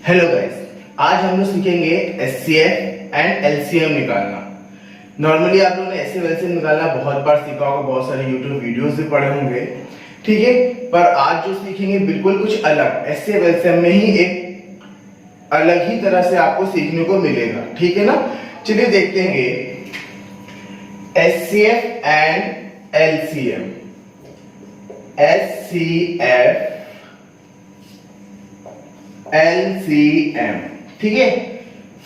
Hello guys, आज हम लोग सीखेंगे एचसीएफ एंड एलसीएम निकालना। नॉर्मली आप लोगों ने एचसीएफ एलसीएम निकालना बहुत बार सीखा होगा, बहुत सारे यूट्यूब वीडियोस भी पढ़े होंगे, ठीक है। पर आज जो सीखेंगे बिल्कुल कुछ अलग, एचसीएफ एलसीएम में ही एक अलग ही तरह से आपको सीखने को मिलेगा, ठीक है ना। चलिए देखते हैं HCF and LCM. HCF LCM, ठीक है।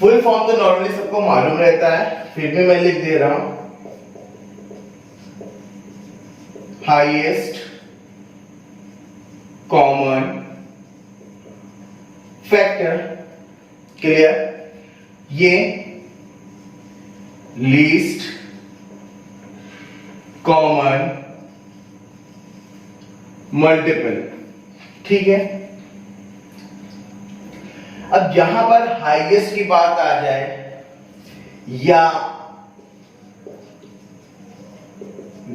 फुल फॉर्म तो नॉर्मली सबको मालूम रहता है, फिर भी मैं लिख दे रहा हूं। Highest common factor, clear. ये लीस्ट कॉमन मल्टीपल, ठीक है। अब यहां पर हाईएस्ट की बात आ जाए या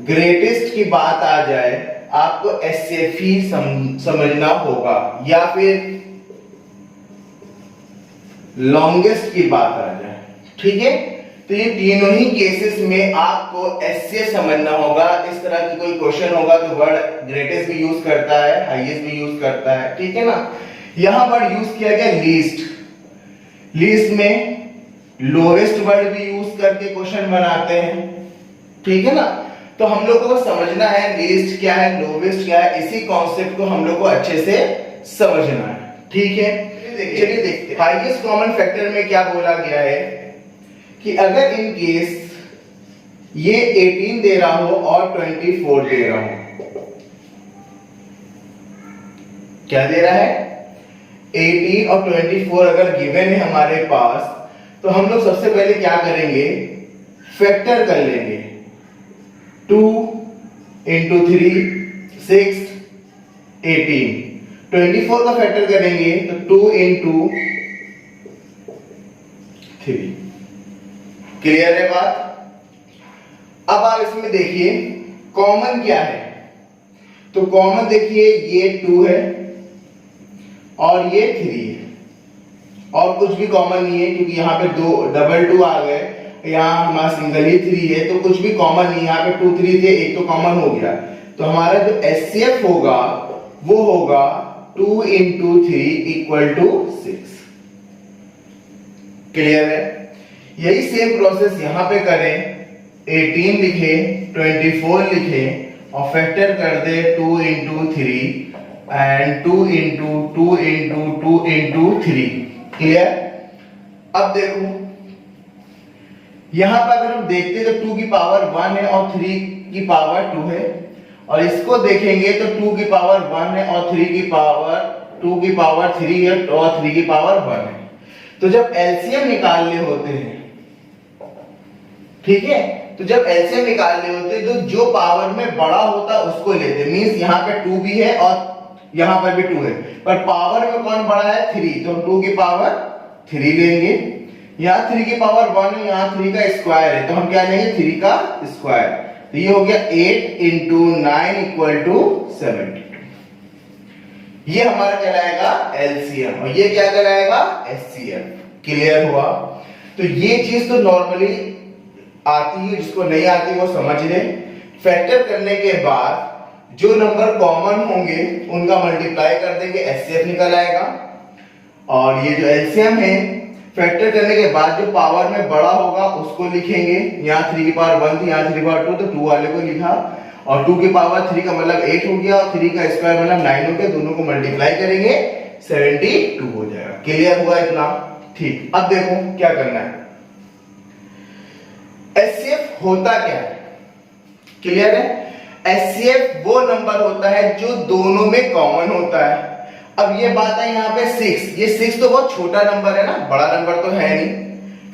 ग्रेटेस्ट की बात आ जाए, आपको एचसीएफ ही समझना होगा, या फिर लॉन्गेस्ट की बात आ जाए, ठीक है। तो ये तीनों ही केसेस में आपको एचसीएफ समझना होगा। इस तरह की कोई क्वेश्चन होगा तो वर्ड ग्रेटेस्ट भी यूज करता है, हाईएस्ट भी यूज करता है, ठीक है ना। यहां वर्ड यूज किया गया लीस्ट। लीस्ट में लोवेस्ट वर्ड भी यूज करके क्वेश्चन बनाते हैं, ठीक है ना। तो हम लोग को समझना है लीस्ट क्या है, लोवेस्ट क्या है, इसी कॉन्सेप्ट को हम लोग को अच्छे से समझना है, ठीक है। चलिए देखते हैं हाईएस्ट कॉमन फैक्टर में क्या बोला गया है कि अगर इन केस ये 18 दे रहा हो और 24 दे रहा हो, क्या दे रहा है, 18 और 24 अगर गिवन है हमारे पास, तो हम लोग सबसे पहले क्या करेंगे, फैक्टर कर लेंगे। 2 into 3 6 18, 24 का फैक्टर करेंगे तो 2 into 3, क्लियर है बात। अब आप इसमें देखिए कॉमन क्या है, तो कॉमन देखिए ये 2 है और ये 3 है, और कुछ भी कॉमन नहीं है क्योंकि यहाँ पे दो डबल 2 आ गए, यहाँ हमारा सिंगल ही 3 है, तो कुछ भी कॉमन नहीं। यहाँ पे 2 3 थे, एक तो कॉमन हो गया, तो हमारा जो एचसीएफ होगा वो होगा 2 into 3 equal to 6, क्लियर है। यही सेम प्रोसेस यहाँ पे करें, 18 लिखे, 24 लिखे और फैक्टर कर दे 2 into 3 and 2 into 2 into 2 into 3, clear. अब देखो यहां पर अगर हम देखते हैं तो 2 की पावर 1 है और 3 की पावर 2 है, और इसको देखेंगे तो 2 की पावर 1 है और 3 की पावर 2 की पावर 3 है और 3 की पावर 1 है। तो जब एलसीएम निकालने होते हैं, ठीक है, तो जब एलसीएम निकालने होते हैं तो जो पावर में बड़ा होता है उसको लेते हैं। मींस यहाँ पे 2 भी है और यहां पर भी 2 है, पर पावर में कौन बड़ा है, 3, तो 2 की पावर 3 लेंगे। यहां 3 की पावर 1 है, यहां 3 का स्क्वायर है, तो हम क्या लेंगे, 3 का स्क्वायर। तो ये हो गया 8 into 9 equal to 72। ये हमारा कहलाएगा एलसीएम और ये क्या कहलाएगा, एचसीएफ, क्लियर हुआ। तो ये चीज तो नॉर्मली आती है, जिसको नहीं आती वो समझ ले। फैक्टर करने के बाद जो नंबर कॉमन होंगे उनका मल्टीप्लाई कर देंगे, एचसीएफ निकल आएगा। और ये जो एलसीएम है, फैक्टर करने के बाद जो पावर में बड़ा होगा उसको लिखेंगे। यहाँ 3 की पावर 1 थी, यहाँ 3 की पावर 2, तो 2 वाले को लिखा, और 2 की पावर 3 का मतलब 8 हो गया और 3 का स्क्वायर मतलब 9 हो गया, दोनों को मल्टीप्लाई करेंगे 72 हो जाएगा, क्लियर हुआ इतना, ठीक। अब देखो क्या करना है, एचसीएफ होता क्या है, क्लियर है। एचसीएफ वो नंबर होता है जो दोनों में कॉमन होता है। अब ये बात है यहाँ पे 6, ये 6 तो बहुत छोटा नंबर है ना, बड़ा नंबर तो है नहीं,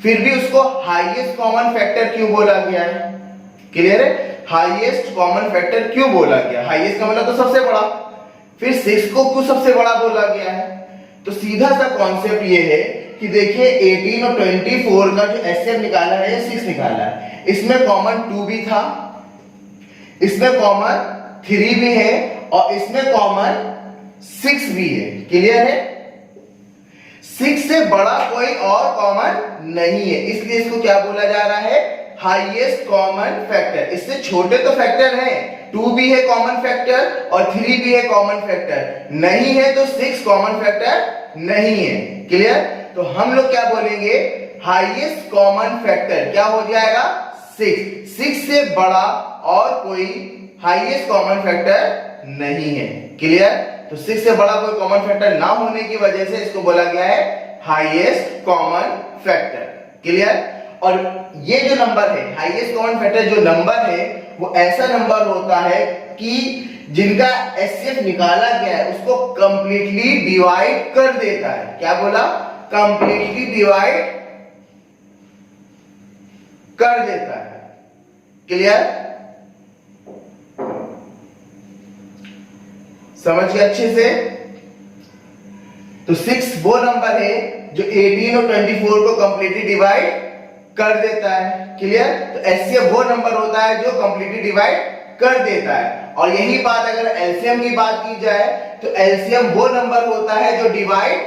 फिर भी उसको हाईएस्ट कॉमन फैक्टर क्यों बोला गया है, क्लियर है। हाईएस्ट कॉमन फैक्टर क्यों बोला गया, हाईएस्ट का मतलब तो सबसे बड़ा, फिर 6 को क्यों सबसे बड़ा बोला गया है। तो सीधा सा कॉन्सेप्ट ये है कि देखिए 18 और 24 का जो एचसीएफ निकाला है, 6 निकाला है, इसमें कॉमन 2 भी था, इसमें कॉमन 3 भी है और इसमें कॉमन 6 भी है, क्लियर है। 6 से बड़ा कोई और कॉमन नहीं है, इसलिए इसको क्या बोला जा रहा है, हाईएस्ट कॉमन फैक्टर। इससे छोटे तो फैक्टर हैं, 2 भी है कॉमन फैक्टर और 3 भी है कॉमन फैक्टर, नहीं है तो 6 कॉमन फैक्टर नहीं है। क्लियर? तो हम लोग क्या बोलेंगे, हाईएस्ट कॉमन फैक्टर क्या हो जाएगा, 6 से बड़ा और कोई हाईएस्ट कॉमन फैक्टर नहीं है। क्लियर? तो 6 से बड़ा कोई कॉमन फैक्टर ना होने की वजह से इसको बोला गया है हाईएस्ट कॉमन फैक्टर। क्लियर? और ये जो नंबर है, हाईएस्ट कॉमन फैक्टर जो नंबर है, वो ऐसा नंबर होता है कि जिनका एचसीएफ निकाला गया है उसको कंप्लीटली डिवाइड कर देता है। क्या बोला, कंप्लीटली डिवाइड कर देता है। क्लियर? समझ गए अच्छे से? तो 6 वो नंबर है जो 18 और 24 को कंप्लीटली डिवाइड कर देता है। क्लियर? तो एचसीएफ वो नंबर होता है जो कंप्लीटली डिवाइड कर देता है। और यही बात अगर एलसीएम की बात की जाए तो एलसीएम वो नंबर होता है जो डिवाइड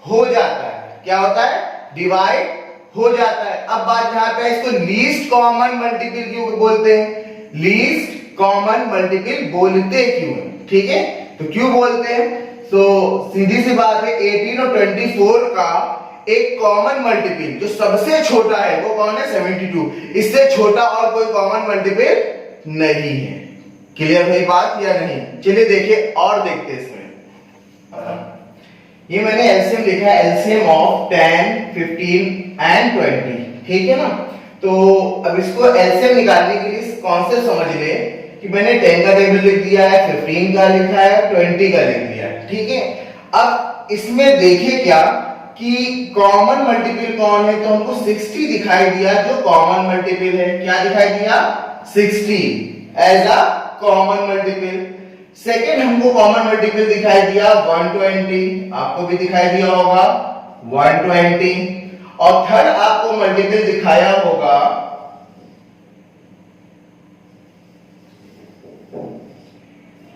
हो जाता है। क्या होता है, डिवाइड हो जाता है। अब बात यहां पे इसको लीस्ट कॉमन मल्टीपल क्यों बोलते हैं, लीस्ट कॉमन मल्टीपल बोलते क्यों है, ठीक है? तो क्यों बोलते हैं, तो सीधी सी बात है, 18 और 24 का एक कॉमन मल्टीपल जो सबसे छोटा है वो कौन है, 72। इससे छोटा और कोई कॉमन मल्टीपल नहीं है। क्लियर है बात या नहीं? चलिए देखिए और देखते हैं इसमें। ये मैंने एलसीएम लिखा है, एलसीएम ऑफ 10, 15 एंड 20, ठीक है ना? तो अब इसको एलसीएम निकालने के लिए कॉन्सेप्ट समझ ले कि मैंने 10 का टेबल लिख दिया है, 15 का लिखा है, 20 का लिख दिया है, ठीक है? अब इसमें देखिए क्या कि कॉमन मल्टीपल कौन है, तो हमको 60 दिखाई दिया जो कॉमन मल्टीपल है। क्या दिखाई दिया, 60 as a common multiple. Second हमको कॉमन मल्टीपल दिखाई दिया 120, आपको भी दिखाई दिया होगा 120। और थर्ड आपको मल्टीपल दिखाया होगा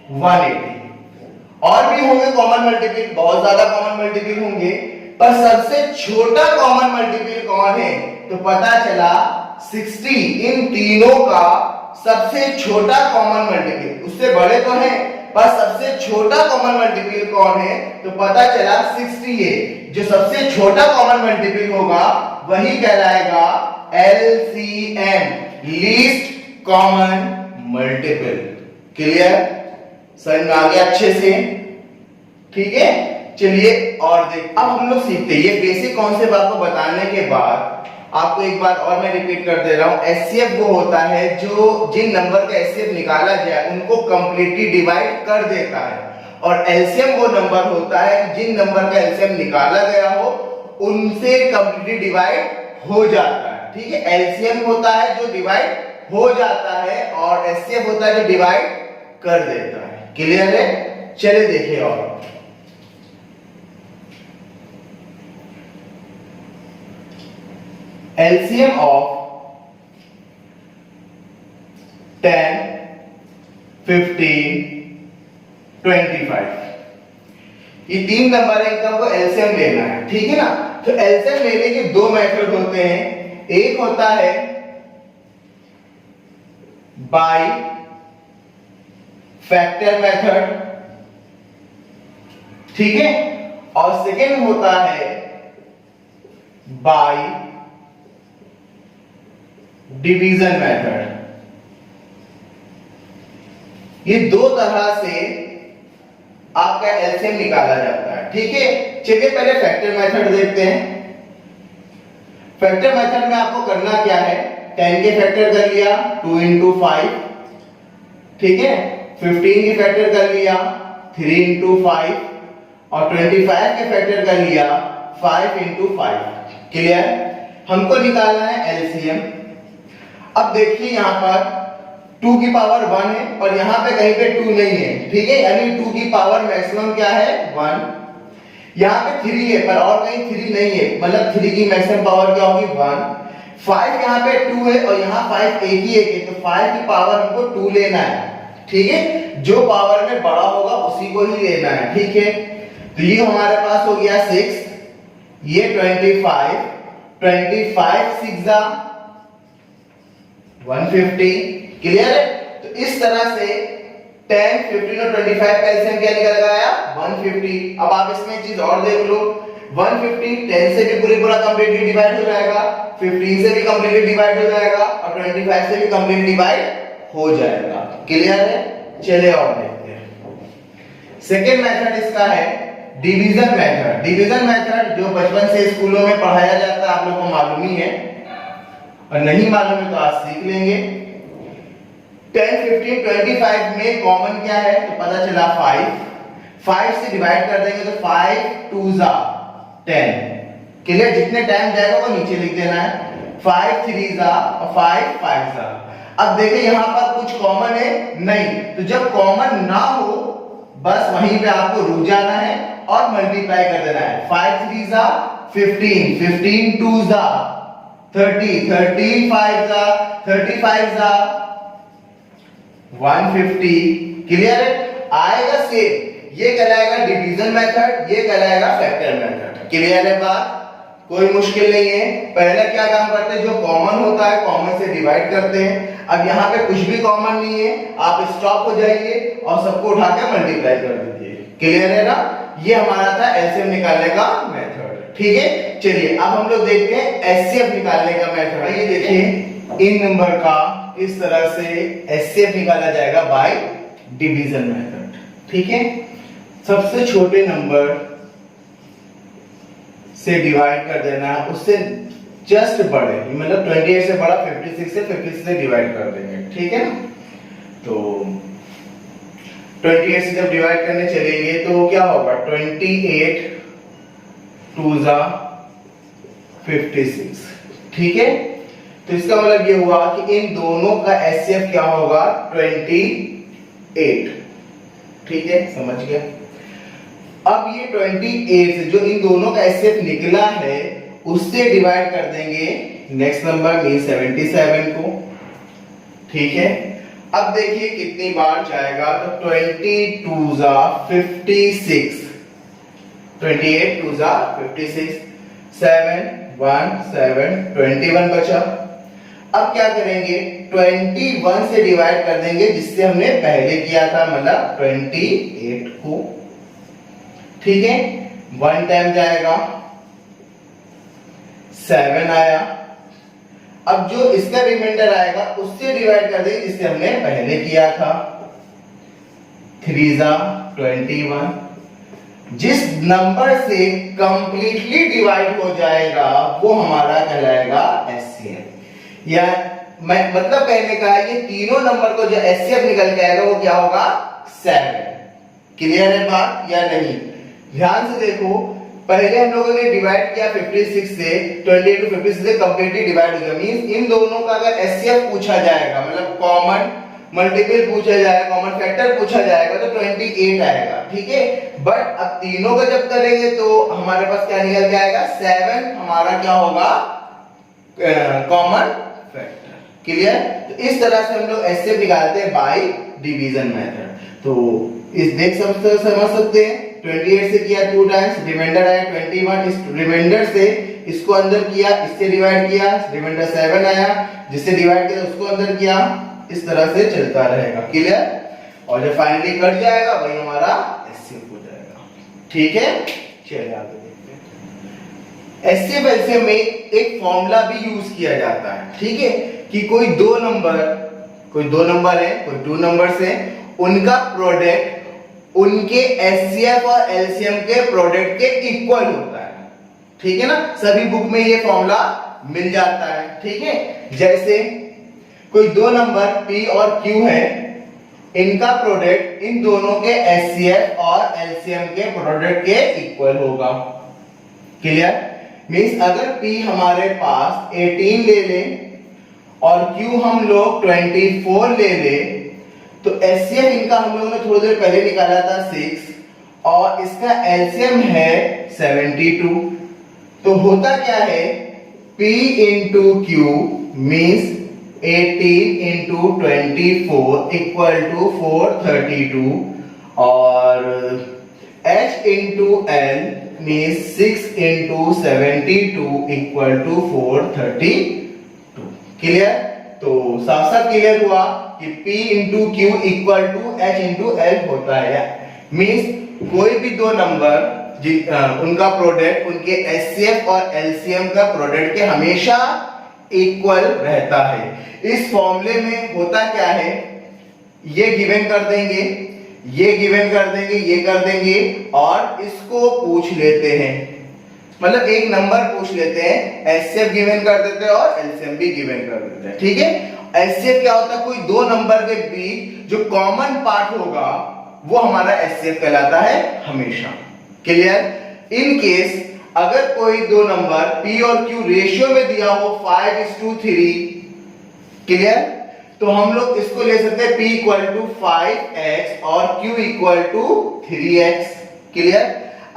180। और भी होंगे कॉमन मल्टीपल, बहुत ज्यादा कॉमन मल्टीपल होंगे, पर सबसे छोटा कॉमन मल्टीपल कौन है, तो पता चला 60 इन तीनों का सबसे छोटा कॉमन मल्टीपल। उससे बड़े तो हैं पर सबसे छोटा कॉमन मल्टीपल कौन है, तो पता चला 60 है। जो सबसे छोटा कॉमन मल्टीपल होगा वही कहलाएगा LCM, least common multiple. Clear? समझ में आ गया अच्छे से? ठीक है, चलिए और देख, अब हम लोग सीखते हैं। ये बेसिक कॉन्सेप्ट आपको बताने के बाद आपको एक बात और मैं रिपीट कर दे रहा हूं, एचसीएफ वो होता है जो जिन नंबर का एचसीएफ निकाला जाए उनको कंप्लीटली डिवाइड कर देता है, और एलसीएम वो नंबर होता है जिन नंबर का एलसीएम निकाला गया हो उनसे कंप्लीटली डिवाइड हो जाता है। ठीक है, एलसीएम होता है जो डिवाइड हो जाता है और एचसीएफ होता है जो डिवाइड कर देता है। क्लियर है? चलिए देखिए और LCM of 10, 15, 25, ये तीन नंबर है, इनका हमको एलसीएम लेना है। ठीक है ना? तो एलसीएम लेने के दो मेथड होते हैं, एक होता है बाय फैक्टर मेथड, ठीक है, और सेकेंड होता है बाय डिवीजन मेथड। ये दो तरह से आपका एलसीएम निकाला जाता है। ठीक है, चलिए पहले फैक्टर मेथड देखते हैं। फैक्टर मेथड में आपको करना क्या है, 10 के फैक्टर कर लिया 2 इंटू 5, ठीक है, 15 के फैक्टर कर लिया 3 इंटू 5 और 25 के फैक्टर कर लिया 5 इंटू 5। क्लियर? हमको निकालना है एलसीएम। अब देखिए यहां पर 2 की पावर 1 है और यहां पे कहीं पे 2 नहीं है। ठीक है, यानी 2 की पावर मैक्सिमम क्या है, 1। यहां पे 3 है पर और कहीं 3 नहीं है, मतलब 3 की मैक्सिमम पावर क्या होगी, 1। 5 यहां पे 2 है और यहां 5 एक ही है, तो 5 की पावर हमको 2 लेना है। ठीक है, जो पावर में बड़ा होगा उसी को ही लेना है। ठीक है, तो ये हमारे पास हो गया 6, ये 25, 25 6 150, क्लियर है। तो इस तरह से 10, 15 और 25 का एलसीएम क्या निकल कर आया 150। अब आप इसमें चीज और देख लो, 150 10 से भी पूरा कंप्लीटली डिवाइड हो जाएगा, 15 से भी कंप्लीटली डिवाइड हो जाएगा और 25 से भी कंप्लीटली डिवाइड हो जाएगा, क्लियर है। चलिए और देखते हैं। सेकेंड मेथड इसका है डिवीजन मेथड। डिवीजन मेथड जो बचपन से स्कूलों में पढ़ाया जाता है, आप लोगों को मालूम ही है, और नहीं मालूम है तो आज सीख लेंगे। 10, 15, 25 में कॉमन क्या है तो पता चला 5 से डिवाइड कर देंगे तो 5 2 10, क्लियर। जितने टाइम जाएगा वो नीचे लिख देना है, 5 3 और 5 5। अब देखिए यहां पर कुछ कॉमन है नहीं, तो जब कॉमन ना हो बस वहीं पे आपको रुक जाना है और मल्टीप्लाई कर देना है। 5 3 15, 15 2 30, 30 5 35 150, क्लियर है। आएगा सेम, ये कहलाएगा डिवीजन मेथड, ये कहलाएगा फैक्टर मेथड, क्लियर है बात, कोई मुश्किल नहीं है। पहले क्या काम करते हैं, जो कॉमन होता है कॉमन से डिवाइड करते हैं। अब यहाँ पे कुछ भी कॉमन नहीं है, आप स्टॉप हो जाइए और सबको उठा के मल्टीप्लाई कर दीजिए, क्लियर है ना। ये हमारा था एलसीएम निकालने का मेथड, ठीक है। चलिए अब हम लोग देखते हैं एचसीएफ निकालने का मेथड। ये देखिए इन नंबर का इस तरह से एचसीएफ निकाला जाएगा बाय डिवीजन मेथड, ठीक है। सबसे छोटे नंबर से डिवाइड कर देना है, उससे जस्ट बड़े, मतलब 28 से बड़ा 56 से 56 से डिवाइड कर देंगे, ठीक है ना। तो 28 से जब डिवाइड करने चलेंगे तो क्या होगा 28 2 56, ठीक है। तो इसका मतलब ये हुआ कि इन दोनों का एचसीएफ क्या होगा 28, ठीक है, समझ गया। अब ये 28 से जो इन दोनों का एचसीएफ निकला है उससे डिवाइड कर देंगे नेक्स्ट नंबर मीन 77 को, ठीक है। अब देखिए कितनी बार जाएगा तो 22 56, 28 2 56, 7 1 7 21 बचा। अब क्या करेंगे 21 से डिवाइड कर देंगे जिससे हमने पहले किया था, मतलब 28 को, ठीक है। 1 टाइम जाएगा 7 आया। अब जो इसका रिमाइंडर आएगा उससे डिवाइड कर देंगे जिससे हमने पहले किया था, 3 21। जिस नंबर से कंप्लीटली डिवाइड हो जाएगा वो हमारा कहलाएगा एचसीएफ। या मैं मतलब कहने का है ये तीनों नंबर को जो एचसीएफ निकल के आएगा वो क्या होगा 7, क्लियर है बात या नहीं। ध्यान से देखो, पहले हम लोगों ने डिवाइड किया 56 से, 28 टू 56 से कंप्लीटली डिवाइड हो गया। मींस इन दोनों का अगर एचसीएफ पूछा जाएगा, मतलब कॉमन मल्टीपल पूछा जाएगा, कॉमन फैक्टर पूछा जाएगा तो 28 आएगा, ठीक है। बट अब तीनों का जब करेंगे तो हमारे पास क्या निकल के आएगा 7, हमारा क्या होगा कॉमन फैक्टर, क्लियर। तो इस तरह से हम लोग एचसीएफ निकालते हैं बाय डिवीजन मेथड। तो इस देख समझ सकते हैं 28 से किया 2 टाइम्स, रिमाइंडर आया 21, इस रिमाइंडर से इसको अंदर किया, इससे डिवाइड किया, रिमाइंडर 7 आया, जिससे डिवाइड किया उसको अंदर किया, इस तरह से चलता रहेगा, क्लियर। और जब फाइनली कट जाएगा वही हमारा एचसीएफ हो जाएगा, ठीक है। चलिए आगे देखते हैं। एचसीएफ एलसीएम में एक फॉर्मूला भी यूज किया जाता है, ठीक है, कि कोई दो नंबर है, कोई 2 नंबर्स है, उनका प्रोडक्ट उनके एचसीएफ और एलसीएम के प्रोडक्ट के इक्वल होता है, ठीक है ना। सभी बुक में ये फॉर्मूला मिल जाता है, ठीक है। जैसे कोई 2 नंबर P और Q है, इनका प्रोडक्ट इन दोनों के एचसीएफ और एलसीएम के प्रोडक्ट के इक्वल होगा, क्लियर। मींस अगर P हमारे पास 18 ले ले और Q हम लोग 24 ले ले तो एचसीएफ इनका हम लोगों ने थोड़ी देर पहले निकाला था 6 और इसका एलसीएम है 72। तो होता क्या है P into Q means 18 into 24 equal to 432 और H into L means 6 into 72 equal to 432। Clear? तो साफ साफ क्लियर हुआ कि P into Q equal to H into L होता है। मीन्स कोई भी दो नंबर उनका प्रोडक्ट उनके HCF और LCM का प्रोडक्ट के हमेशा इक्वल रहता है। इस फॉर्मूले में होता क्या है, ये गिवन कर देंगे, ये गिवन कर देंगे, ये कर देंगे और इसको पूछ लेते हैं, मतलब एक नंबर पूछ लेते हैं, HCF गिवन कर देते हैं और LCM भी गिवन कर देते हैं। ठीक है? HCF क्या होता है, कोई दो नंबर के बीच जो कॉमन पार्ट होगा वो हमारा HCF कहलाता है हमेशा। क्लियर? इन केस अगर कोई दो नंबर P और Q रेशियो में दिया हो 5:3, क्लियर, तो हम लोग इसको ले सकते हैं P इक्वल टू 5x और Q equal to 3x। Clear?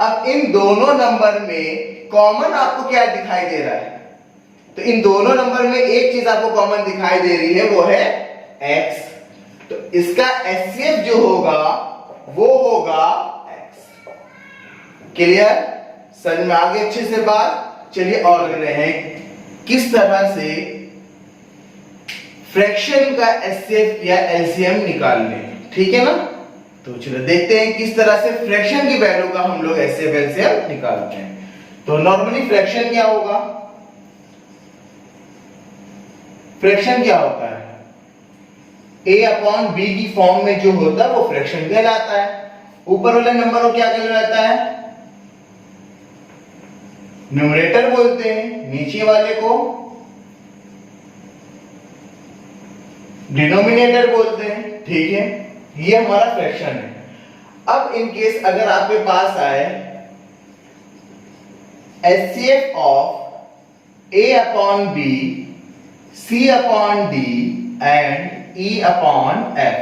अब इन दोनों नंबर में कॉमन आपको क्या दिखाई दे रहा है, तो इन दोनों नंबर में एक चीज आपको कॉमन दिखाई दे रही है, वो है x। तो इसका HCF जो होगा वो होगा x। क्लियर? समझ में आगे अच्छे से बात? चलिए और कर रहे हैं किस तरह से फ्रैक्शन का HCF या LCM निकालने। ठीक है ना? तो चलो देखते हैं किस तरह से फ्रैक्शन की वैल्यू का हम लोग HCF LCM निकालते हैं। तो नॉर्मली फ्रैक्शन क्या होगा, फ्रैक्शन क्या होता है, a अपॉन b की फॉर्म में जो होता है वो फ्रैक्शन कहलाता है। ऊपर वाले नंबर को क्या कहलाता है, न्यूमरेटर बोलते हैं, नीचे वाले को डिनोमिनेटर बोलते हैं। ठीक है? ये हमारा फ्रैक्शन है। अब इन केस अगर आपके पास आए HCF of a upon b, c upon d and e upon f,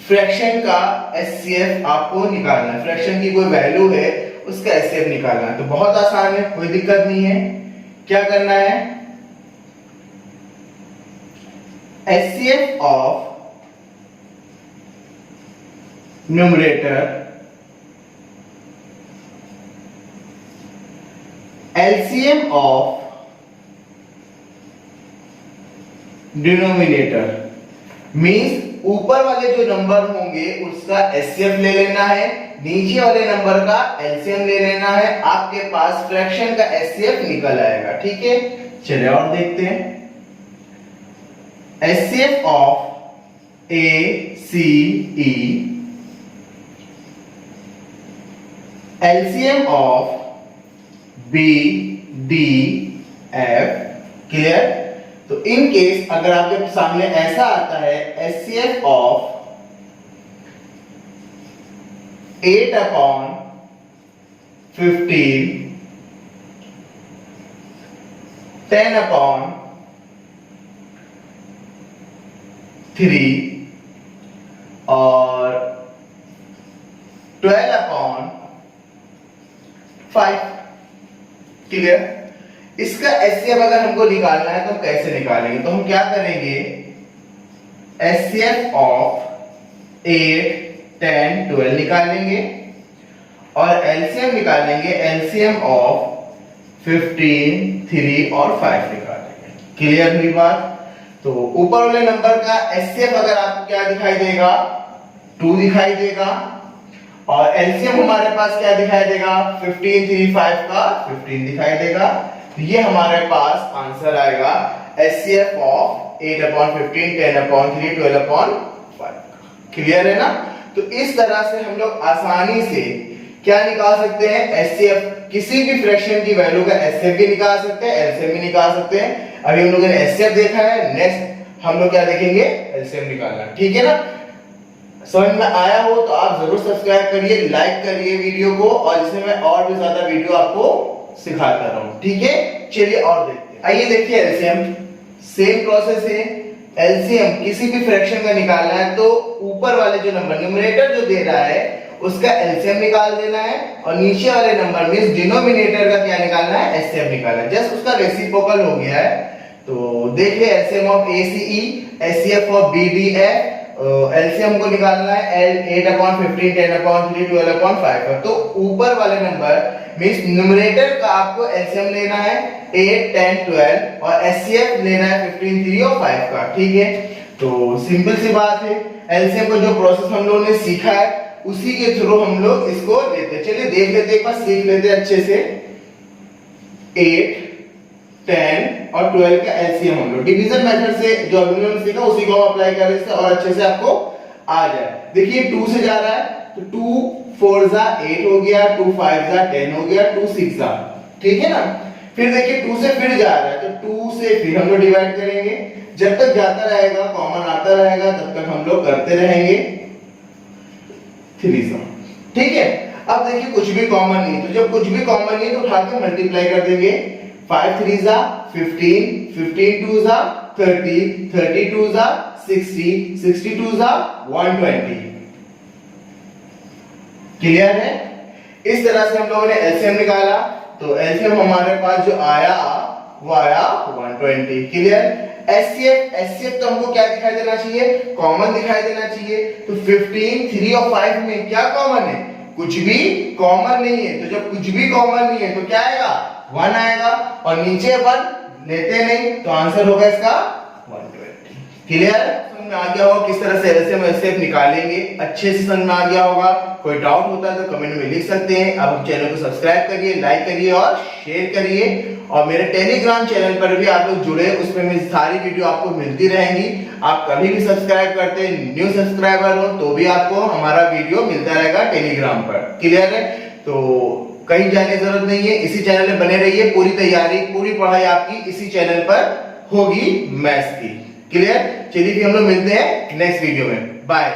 fraction का HCF आपको निकालना है। फ्रैक्शन की कोई वैल्यू है उसका HCF निकालना है। तो बहुत आसान है, कोई दिक्कत नहीं है। क्या करना है, HCF of numerator LCM of denominator, means ऊपर वाले जो नंबर होंगे उसका HCF ले लेना है, नीचे वाले नंबर का LCM ले लेना है, आपके पास फ्रैक्शन का HCF निकल आएगा। ठीक है? चलिए और देखते हैं। HCF of ACE, LCM of BDF। Clear? तो इन केस अगर आपके सामने ऐसा आता है HCF ऑफ 8 अपॉन 15, 10 अपॉन 3 और 12 अपॉन 5। क्लियर? इसका HCF अगर हमको निकालना है तो हम कैसे निकालेंगे, तो हम क्या करेंगे, HCF ऑफ 8, 10, 12 निकालेंगे और LCM निकालेंगे, LCM ऑफ 15, 3 और 5 निकालेंगे। क्लियर हुई बात? तो ऊपर वाले नंबर का HCF अगर आपको क्या दिखाई देगा, 2 दिखाई देगा और LCM हमारे पास क्या दिखाई देगा, 15, 3, 5 का 15 दिखाई देगा। ये हमारे पास आंसर आएगा HCF of 8 upon 15, 10 upon 3, 12 upon 5। Clear है ना? तो इस तरह से हम लोग आसानी से क्या निकाल सकते हैं, HCF, किसी भी फ्रैक्शन की वैल्यू का HCF भी निकाल सकते हैं, LCM भी निकाल सकते हैं। अभी हम लोगों ने HCF देखा है, नेक्स्ट हम लोग क्या देखेंगे, LCM निकालना। ठीक है ना? समझ में आया हो तो आप जरूर सब्सक्राइब करिए, लाइक करिए वीडियो को, और इसमें मैं और भी ज्यादा वीडियो आपको सिखाता रहूं। ठीक है? चलिए और देखते हैं। आइए देखिए LCM, सेम प्रोसेस है। LCM किसी भी फ्रैक्शन का निकालना है तो ऊपर वाले जो नंबर न्यूमरेटर जो दे रहा है उसका LCM निकाल देना है और नीचे वाले नंबर मींस डिनोमिनेटर का क्या निकालना है, HCF निकालना है। जस्ट उसका रेसिप्रोकल हो गया है। तो देखिए LCM of ACE, HCF of BDF LCM को निकालना है 8/15, 10/3, 12/5। तो ऊपर वाले नंबर मींस न्यूमरेटर का आपको एलसीएम लेना है 8, 10, 12 और एचसीएफ लेना है 15, 3 और 5 का। ठीक है, तो सिंपल सी बात है, एलसीएम का जो प्रोसेस हम लोगों ने सीखा है उसी के थ्रू हम लोग इसको लेते हैं। चलिए देख लेते हैं, एक बार सीख लेते हैं अच्छे से। 8, 10 और 12 का एलसीएम हम लोग डिवीजन मेथड से जो अभी हमने सीखा उसी को हम अप्लाई कर रहे हैं और अच्छे से आपको आ जाए। देखिए 2 से जा रहा है तो 2 4 जा 8 हो गया, 2 5 जा 10 हो गया, 2 6 जा, ठीक है ना। फिर देखिए 2 से फिर जा रहा है तो 2 से फिर हम लोग डिवाइड करेंगे, जब तक जाता रहेगा कॉमन आता रहेगा तब तक हम लोग करते रहेंगे 3 जा, ठीक है। अब देखिए कुछ भी कॉमन नहीं, तो जब कुछ भी कॉमन नहीं तो उठा के मल्टीप्लाई कर देंगे। 5 3 जा 15, 15 2 जा 30, 32 जा 60, 62 जा 120। क्लियर है? इस तरह से हम लोगों ने एलसीएम निकाला, तो एलसीएम हमारे पास जो आया वो आया 120। क्लियर? एचसीएफ तो हमको क्या दिखाई देना चाहिए? कॉमन दिखाई देना चाहिए। तो 15, 3 और 5 में क्या कॉमन है? कुछ भी कॉमन नहीं है। तो जब कुछ भी कॉमन नहीं है तो क्या आएगा? 1 आएगा, और नीचे 1 लेते नहीं तो आंसर होगा इसका 120। क्लियर? समझ में आ गया होगा किस तरह से एलसीएम एचसीएफ निकालेंगे, अच्छे से समझ में आ गया होगा। कोई डाउट होता है तो कमेंट में लिख सकते हैं। अब चैनल को सब्सक्राइब करिए, लाइक करिए और शेयर करिए, और मेरे टेलीग्राम चैनल पर भी आप लोग जुड़े, उसमें मेरी सारी वीडियो आपको मिलती रहेंगी। आप कभी भी सब्सक्राइब करते हैं, न्यू सब्सक्राइबर हो तो भी आपको हमारा वीडियो मिलता रहेगा टेलीग्राम पर। क्लियर है? तो कहीं जाने की जरूरत नहीं है, इसी चैनल में बने रहिए। पूरी तैयारी, पूरी पढ़ाई आपकी इसी चैनल पर होगी मैथ्स की। क्लियर? चलिए हम लोग मिलते हैं नेक्स्ट वीडियो में। बाय।